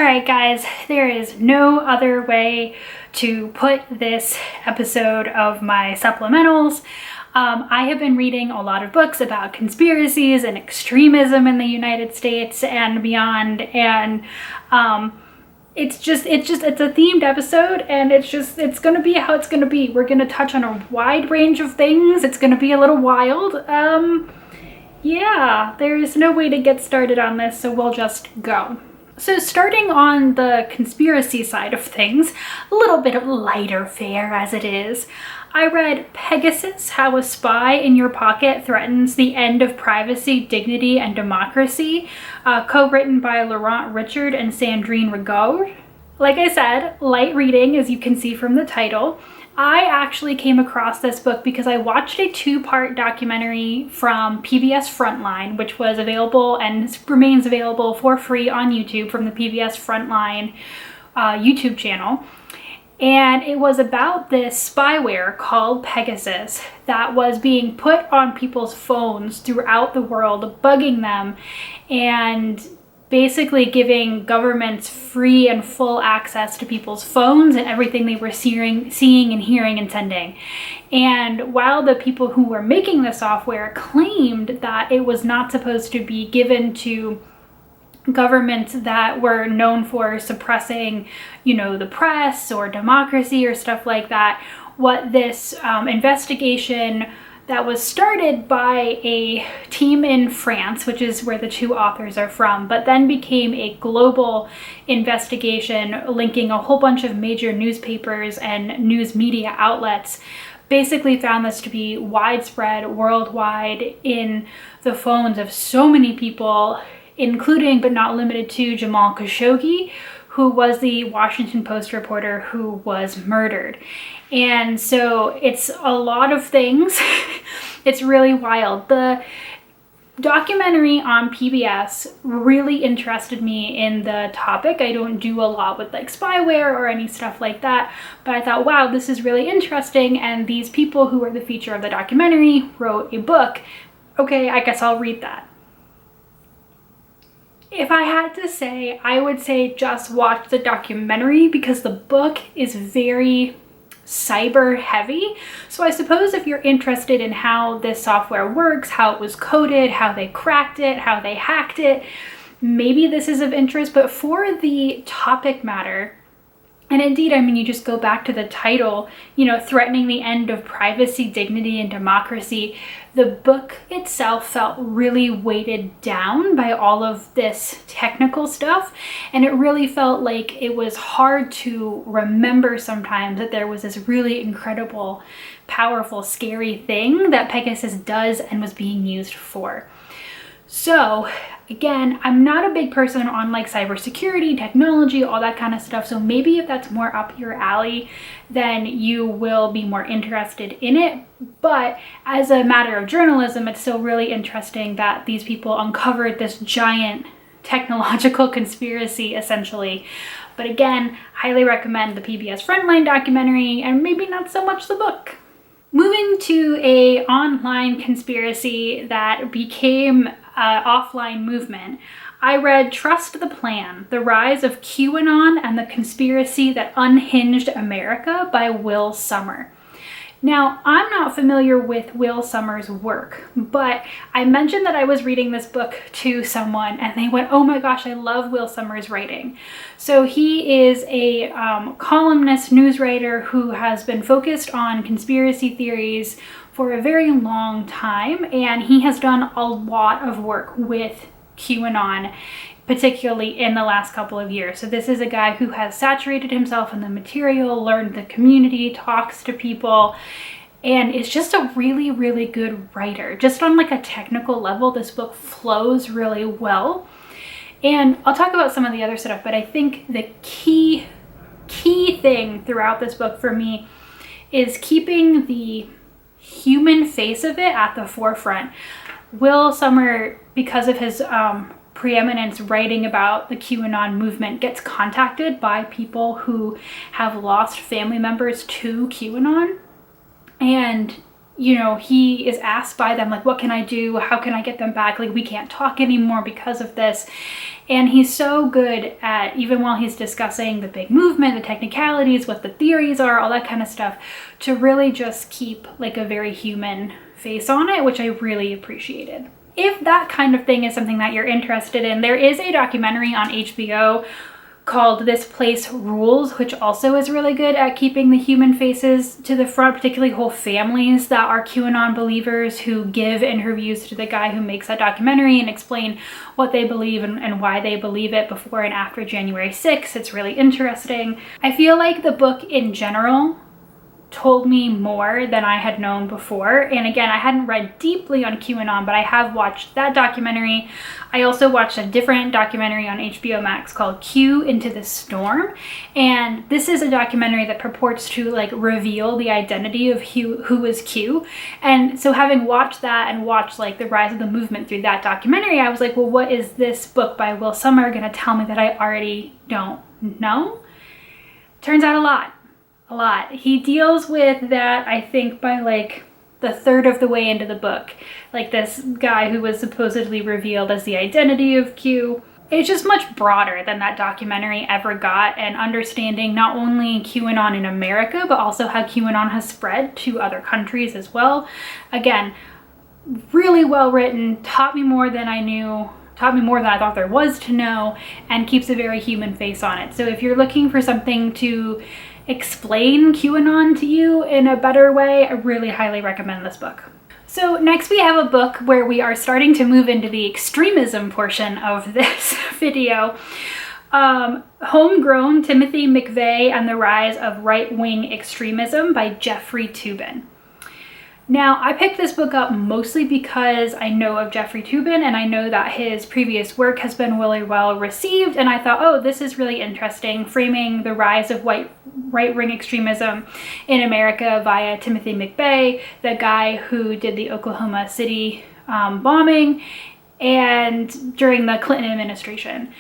Alright guys, there is no other way to put this episode of my supplementals. I have been reading a lot of books about conspiracies and extremism in the United States and beyond, and it's a themed episode, and it's gonna be how it's gonna be. We're gonna touch on a wide range of things. It's gonna be a little wild. Yeah, there's no way to get started on this, so we'll just go. So starting on the conspiracy side of things, a little bit of lighter fare as it is, I read Pegasus, How a Spy in Your Pocket Threatens the End of Privacy, Dignity, and Democracy, co-written by Laurent Richard and Sandrine Rigaud. Like I said, light reading, as you can see from the title. I actually came across this book because I watched a two-part documentary from PBS Frontline, which was available and remains available for free on YouTube from the PBS Frontline YouTube channel. And it was about this spyware called Pegasus that was being put on people's phones throughout the world, bugging them and basically giving governments free and full access to people's phones and everything they were seeing and hearing and sending. And while the people who were making the software claimed that it was not supposed to be given to governments that were known for suppressing, the press or democracy or stuff like that, what this investigation that was started by a team in France, which is where the two authors are from, but then became a global investigation linking a whole bunch of major newspapers and news media outlets, basically found this to be widespread worldwide in the phones of so many people, including but not limited to Jamal Khashoggi, who was the Washington Post reporter who was murdered. And so it's a lot of things. It's really wild. The documentary on PBS really interested me in the topic. I don't do a lot with like spyware or any stuff like that, but I thought, wow, this is really interesting. And these people who were the feature of the documentary wrote a book. Okay, I guess I'll read that. If I had to say, I would say just watch the documentary because the book is very cyber heavy. So I suppose if you're interested in how this software works, how it was coded, how they cracked it, how they hacked it, maybe this is of interest. But for the topic matter, and indeed, you just go back to the title, threatening the end of privacy, dignity, and democracy. The book itself felt really weighted down by all of this technical stuff. And it really felt like it was hard to remember sometimes that there was this really incredible, powerful, scary thing that Pegasus does and was being used for. So again, I'm not a big person on like cybersecurity, technology, all that kind of stuff. So maybe if that's more up your alley, then you will be more interested in it. But as a matter of journalism, it's still really interesting that these people uncovered this giant technological conspiracy essentially. But again, highly recommend the PBS Frontline documentary and maybe not so much the book. Moving to a online conspiracy that became an offline movement, I read Trust the Plan, The Rise of QAnon and the Conspiracy That Unhinged America by Will Sommer. Now, I'm not familiar with Will Sommer's work, but I mentioned that I was reading this book to someone and they went, oh my gosh, I love Will Sommer's writing. So he is a columnist, news writer who has been focused on conspiracy theories for a very long time, and he has done a lot of work with QAnon, particularly in the last couple of years. So this is a guy who has saturated himself in the material, learned the community, talks to people, and is just a really, really good writer. Just on like a technical level, this book flows really well. And I'll talk about some of the other stuff, but I think the key thing throughout this book for me is keeping the human face of it at the forefront. Will Sommer, because of his preeminence writing about the QAnon movement, gets contacted by people who have lost family members to QAnon. And he is asked by them, like, what can I do? How can I get them back? Like, we can't talk anymore because of this. And he's so good at, even while he's discussing the big movement, the technicalities, what the theories are, all that kind of stuff, to really just keep like a very human face on it, which I really appreciated. If that kind of thing is something that you're interested in, there is a documentary on HBO called This Place Rules, which also is really good at keeping the human faces to the front, particularly whole families that are QAnon believers who give interviews to the guy who makes that documentary and explain what they believe and why they believe it before and after January 6th. It's really interesting. I feel like the book in general told me more than I had known before. And again, I hadn't read deeply on QAnon, but I have watched that documentary. I also watched a different documentary on HBO Max called Q Into the Storm. And this is a documentary that purports to like reveal the identity of who is Q. And so having watched that and watched like the rise of the movement through that documentary, I was like, well, what is this book by Will Sommer gonna tell me that I already don't know? Turns out a lot. He deals with that, I think, by like the third of the way into the book. Like this guy who was supposedly revealed as the identity of Q. It's just much broader than that documentary ever got, and understanding not only QAnon in America, but also how QAnon has spread to other countries as well. Again, really well written, taught me more than I knew, taught me more than I thought there was to know, and keeps a very human face on it. So if you're looking for something to explain QAnon to you in a better way, I really highly recommend this book. So next we have a book where we are starting to move into the extremism portion of this video. Homegrown: Timothy McVeigh and the Rise of Right-Wing Extremism by Jeffrey Toobin. Now, I picked this book up mostly because I know of Jeffrey Toobin and I know that his previous work has been really well received, and I thought, oh, this is really interesting, framing the rise of right-wing extremism in America via Timothy McVeigh, the guy who did the Oklahoma City bombing and during the Clinton administration.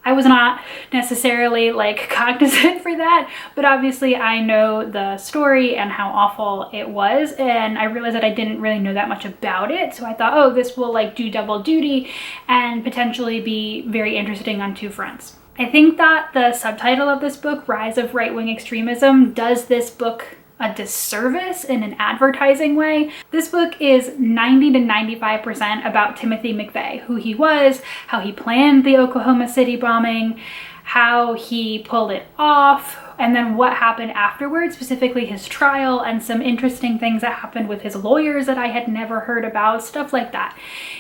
I was not necessarily like cognizant for that, but obviously I know the story and how awful it was, and I realized that I didn't really know that much about it. So I thought, oh, this will like do double duty and potentially be very interesting on two fronts. I think that the subtitle of this book, Rise of Right-Wing Extremism, does this book a disservice in an advertising way. This book is 90 to 95% about Timothy McVeigh, who he was, how he planned the Oklahoma City bombing, how he pulled it off, and then what happened afterwards, specifically his trial and some interesting things that happened with his lawyers that I had never heard about, stuff like that.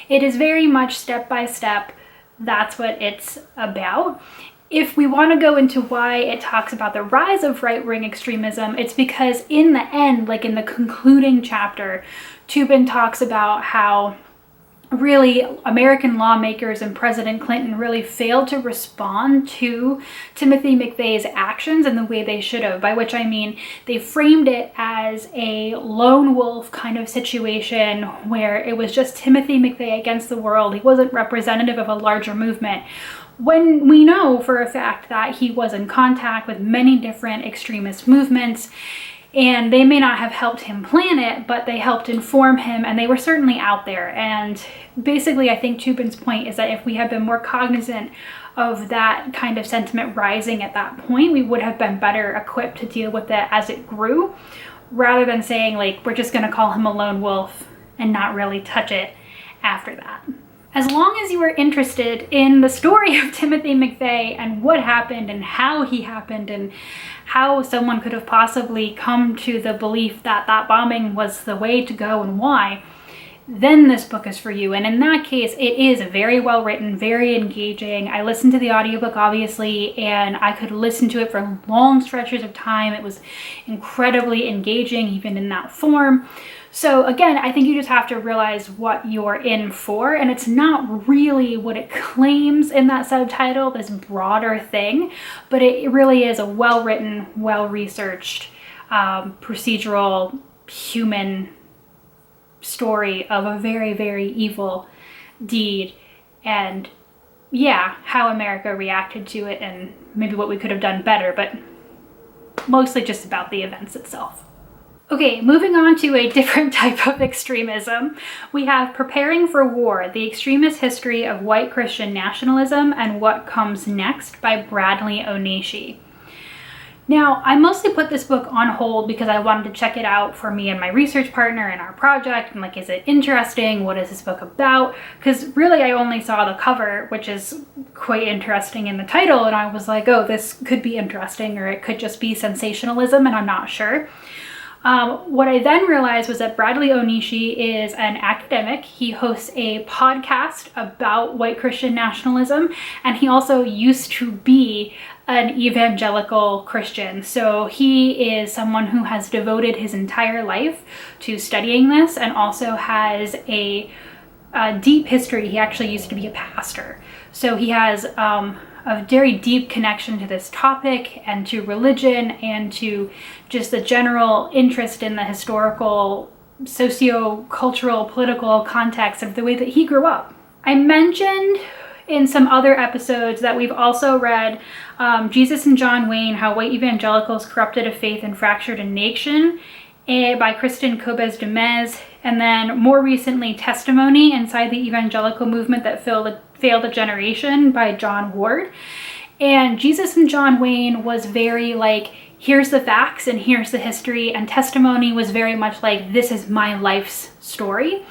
It is very much step by step. That's what it's about. If we want to go into why it talks about the rise of right-wing extremism, it's because in the end, like in the concluding chapter, Toobin talks about how really American lawmakers and President Clinton really failed to respond to Timothy McVeigh's actions in the way they should have, by which I mean they framed it as a lone wolf kind of situation where it was just Timothy McVeigh against the world. He wasn't representative of a larger movement, when we know for a fact that he was in contact with many different extremist movements, and they may not have helped him plan it, but they helped inform him, and they were certainly out there. And basically, I think Toobin's point is that if we had been more cognizant of that kind of sentiment rising at that point, we would have been better equipped to deal with it as it grew, rather than saying, like, we're just gonna call him a lone wolf and not really touch it after that. As long as you are interested in the story of Timothy McVeigh and what happened and how he happened and how someone could have possibly come to the belief that that bombing was the way to go and why, then this book is for you. And in that case, it is very well written, very engaging. I listened to the audiobook, obviously, and I could listen to it for long stretches of time. It was incredibly engaging, even in that form. So again, I think you just have to realize what you're in for, and it's not really what it claims in that subtitle, this broader thing, but it really is a well-written, well-researched, procedural, human story of a very, very evil deed, and yeah, how America reacted to it and maybe what we could have done better, but mostly just about the events itself. Okay, moving on to a different type of extremism. We have Preparing for War, The Extremist History of White Christian Nationalism and What Comes Next by Bradley Onishi. Now, I mostly put this book on hold because I wanted to check it out for me and my research partner in our project. And like, is it interesting? What is this book about? Because really I only saw the cover, which is quite interesting in the title. And I was like, oh, this could be interesting, or it could just be sensationalism, and I'm not sure. What I then realized was that Bradley Onishi is an academic. He hosts a podcast about white Christian nationalism, and he also used to be an evangelical Christian. So he is someone who has devoted his entire life to studying this, and also has a deep history. He actually used to be a pastor. So he has a very deep connection to this topic and to religion and to just the general interest in the historical, socio-cultural, political context of the way that he grew up. I mentioned in some other episodes that we've also read Jesus and John Wayne, How White Evangelicals Corrupted a Faith and Fractured a Nation by Kristen Kobes Dumez, and then more recently Testimony, Inside the Evangelical Movement That Failed a Generation by John Ward. And Jesus and John Wayne was very like, here's the facts and here's the history, and Testimony was very much like, this is my life's story.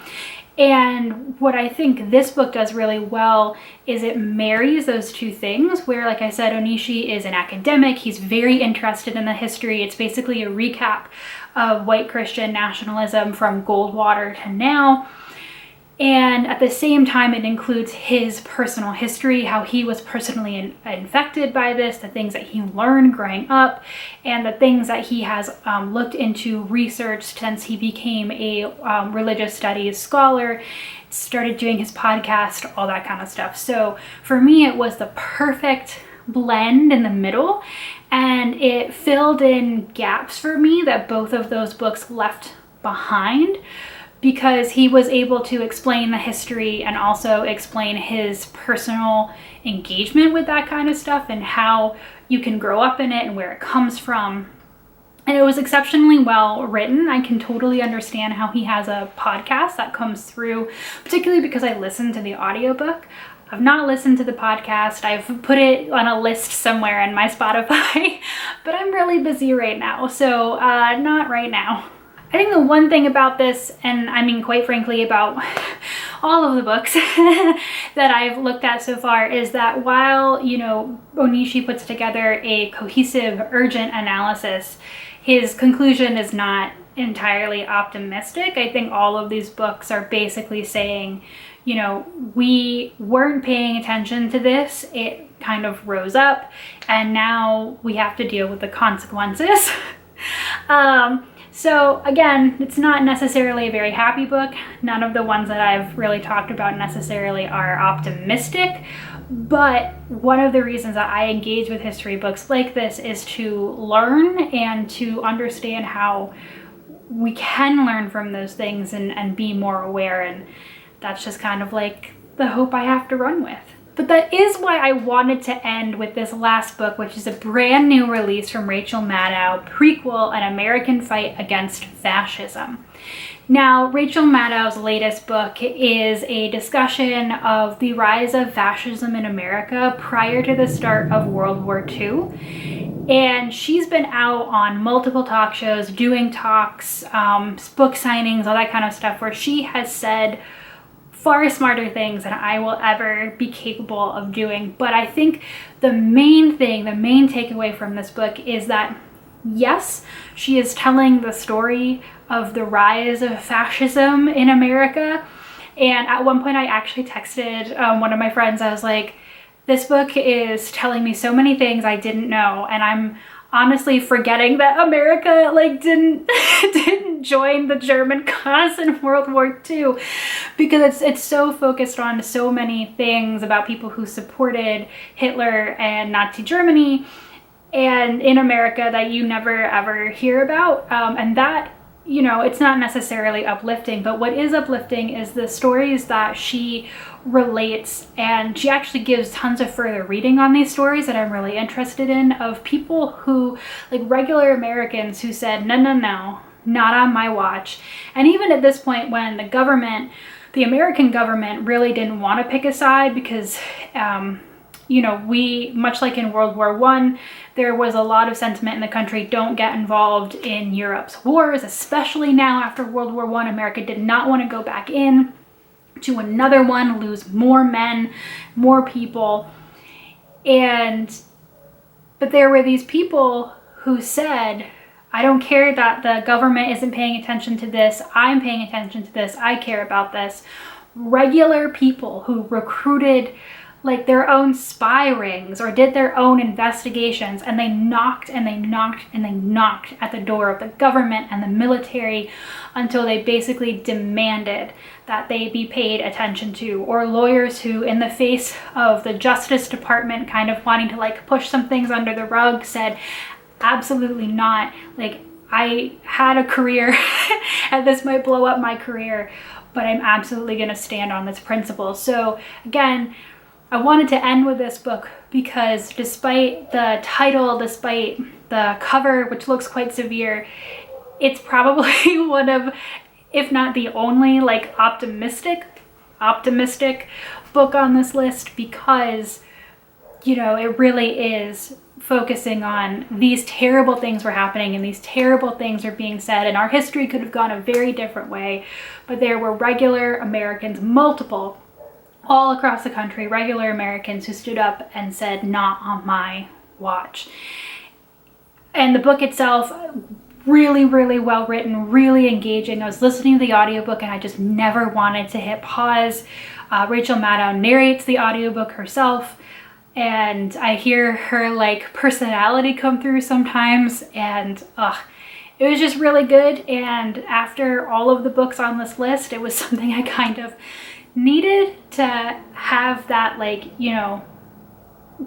And what I think this book does really well is it marries those two things, where, like I said, Onishi is an academic. He's very interested in the history. It's basically a recap of white Christian nationalism from Goldwater to now. And at the same time, it includes his personal history, how he was personally infected by this, the things that he learned growing up, and the things that he has looked into, researched since he became a religious studies scholar, started doing his podcast, all that kind of stuff. So for me, it was the perfect blend in the middle, and it filled in gaps for me that both of those books left behind, because he was able to explain the history and also explain his personal engagement with that kind of stuff and how you can grow up in it and where it comes from. And it was exceptionally well written. I can totally understand how he has a podcast that comes through, particularly because I listened to the audiobook. I've not listened to the podcast. I've put it on a list somewhere in my Spotify, but I'm really busy right now, so not right now. I think the one thing about this, and I mean, quite frankly, about all of the books that I've looked at so far, is that while, you know, Onishi puts together a cohesive, urgent analysis, his conclusion is not entirely optimistic. I think all of these books are basically saying, you know, we weren't paying attention to this. It kind of rose up, and now we have to deal with the consequences. So again, it's not necessarily a very happy book. None of the ones that I've really talked about necessarily are optimistic, but one of the reasons that I engage with history books like this is to learn and to understand how we can learn from those things and be more aware, and that's just kind of like the hope I have to run with. But that is why I wanted to end with this last book, which is a brand new release from Rachel Maddow, Prequel, An American Fight Against Fascism. Now, Rachel Maddow's latest book is a discussion of the rise of fascism in America prior to the start of World War II. And she's been out on multiple talk shows, doing talks, book signings, all that kind of stuff, where she has said far smarter things than I will ever be capable of doing. But I think the main takeaway from this book is that, yes, she is telling the story of the rise of fascism in America. And at one point I actually texted one of my friends. I was like, this book is telling me so many things I didn't know, and I'm honestly forgetting that America didn't join the German cause in World War II, because it's so focused on so many things about people who supported Hitler and Nazi Germany and in America that you never ever hear about, and that, you know, it's not necessarily uplifting, but what is uplifting is the stories that she relates, and she actually gives tons of further reading on these stories that I'm really interested in, of people who, like regular Americans, who said, no, not on my watch. And even at this point, when the American government really didn't want to pick a side, because you know, we, much like in World War I, there was a lot of sentiment in the country, don't get involved in Europe's wars, especially now after World War I. America did not want to go back in to another one, lose more men, more people. But there were these people who said, I don't care that the government isn't paying attention to this, I'm paying attention to this, I care about this. Regular people who recruited like their own spy rings or did their own investigations, and they knocked and they knocked and they knocked at the door of the government and the military until they basically demanded that they be paid attention to. Or lawyers who, in the face of the Justice Department kind of wanting to like push some things under the rug, said, absolutely not. Like, I had a career and this might blow up my career, but I'm absolutely going to stand on this principle. So again, I wanted to end with this book because despite the title, despite the cover, which looks quite severe, it's probably one of, if not the only, like optimistic book on this list, because, you know, it really is focusing on these terrible things were happening and these terrible things are being said, and our history could have gone a very different way, but there were regular Americans, multiple, all across the country, regular Americans who stood up and said, not on my watch. And the book itself, really, really well written, really engaging. I was listening to the audiobook and I just never wanted to hit pause. Rachel Maddow narrates the audiobook herself, and I hear her like personality come through sometimes, and it was just really good. And after all of the books on this list, it was something I kind of needed to have, that, like, you know,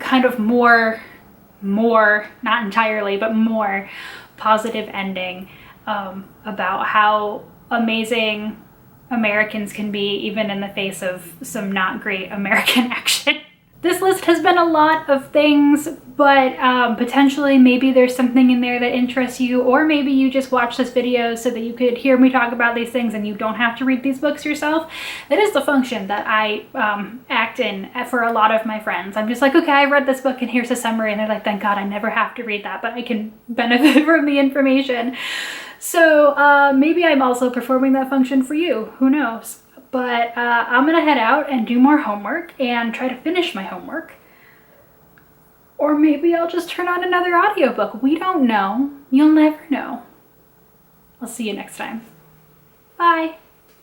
kind of more, not entirely, but more positive ending about how amazing Americans can be, even in the face of some not great American action. This list has been a lot of things, but potentially maybe there's something in there that interests you, or maybe you just watch this video so that you could hear me talk about these things and you don't have to read these books yourself. That is the function that I act in for a lot of my friends. I'm just like, okay, I read this book and here's a summary, and they're like, thank God I never have to read that, but I can benefit from the information. So maybe I'm also performing that function for you, who knows? But I'm gonna head out and do more homework and try to finish my homework. Or maybe I'll just turn on another audiobook. We don't know. You'll never know. I'll see you next time. Bye.